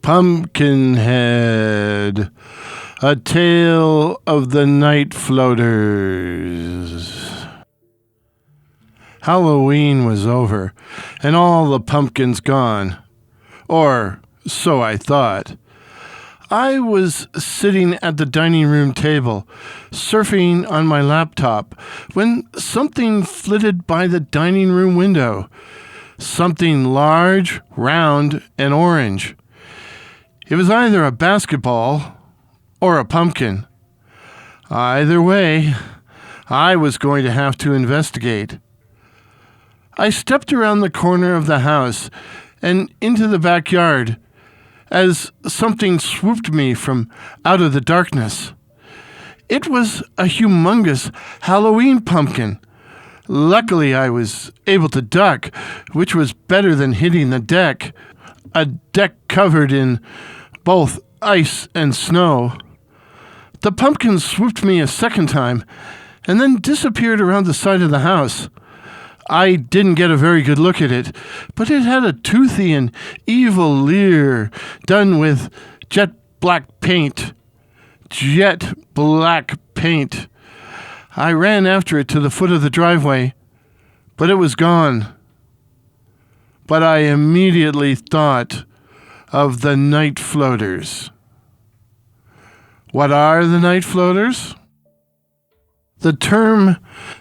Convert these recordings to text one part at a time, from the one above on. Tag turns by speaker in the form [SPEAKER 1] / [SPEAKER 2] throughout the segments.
[SPEAKER 1] Pumpkinhead, a tale of the night floaters. Halloween was over, and all the pumpkins gone. Or so I thought. I was sitting at the dining room table, surfing on my laptop, when something flitted by the dining room window. Something large, round, and orange. It was either a basketball or a pumpkin. Either way, I was going to have to investigate. I stepped around the corner of the house and into the backyard as something swooped me from out of the darkness. It was a humongous Halloween pumpkin. Luckily, I was able to duck, which was better than hitting the deck, a deck covered in both ice and snow. The pumpkin swooped me a second time and then disappeared around the side of the house. I didn't get a very good look at it, but it had a toothy and evil leer done with jet black paint. Jet black paint. I ran after it to the foot of the driveway, but it was gone. But I immediately thought of the night floaters. What are the night floaters? The term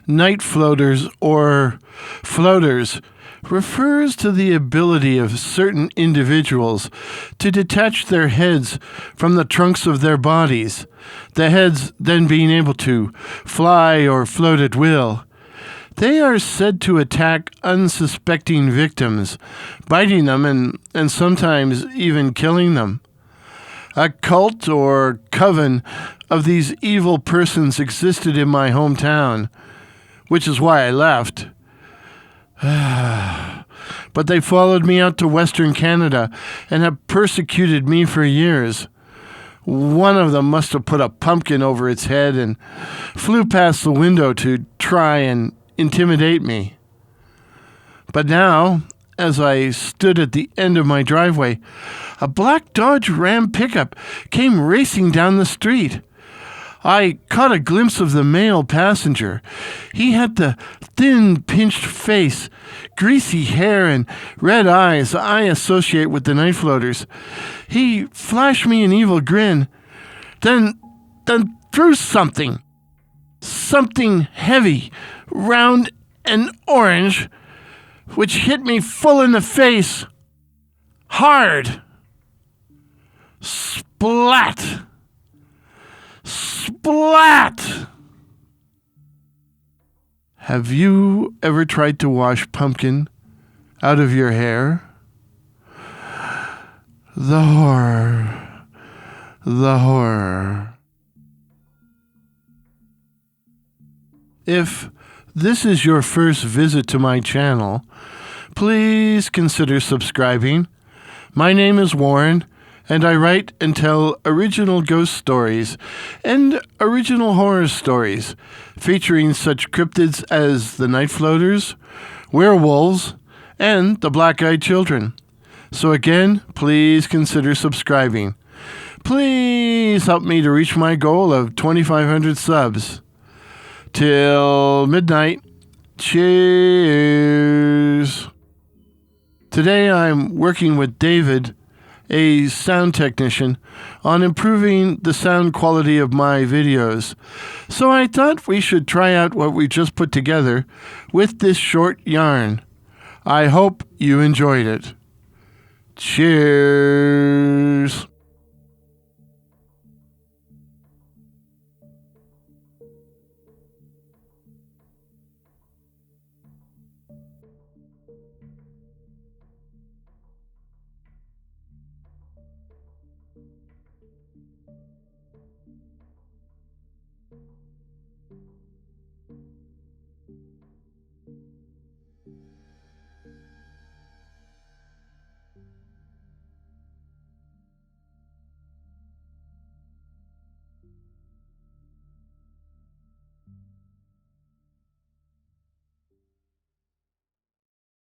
[SPEAKER 1] night floaters or floaters refers to the ability of certain individuals to detach their heads from the trunks of their bodies, the heads then being able to fly or float at will. They are said to attack unsuspecting victims, biting them and sometimes even killing them. A cult or coven of these evil persons existed in my hometown, which is why I left. But they followed me out to Western Canada and have persecuted me for years. One of them must have put a pumpkin over its head and flew past the window to try and intimidate me. But now, as I stood at the end of my driveway, a black Dodge Ram pickup came racing down the street. I caught a glimpse of the male passenger. He had the thin, pinched face, greasy hair, and red eyes I associate with the night floaters. He flashed me an evil grin, then threw something heavy, round, and orange, which hit me full in the face. Hard. Splat. Splat! Have you ever tried to wash pumpkin out of your hair? The horror. The horror. If this is your first visit to my channel, please consider subscribing. My name is Warren, and I write and tell original ghost stories and original horror stories featuring such cryptids as the night floaters, werewolves, and the black-eyed children. So again, please consider subscribing. Please help me to reach my goal of 2,500 subs. Till midnight. Cheers. Today I'm working with David, a sound technician, on improving the sound quality of my videos. So I thought we should try out what we just put together with this short yarn. I hope you enjoyed it. Cheers.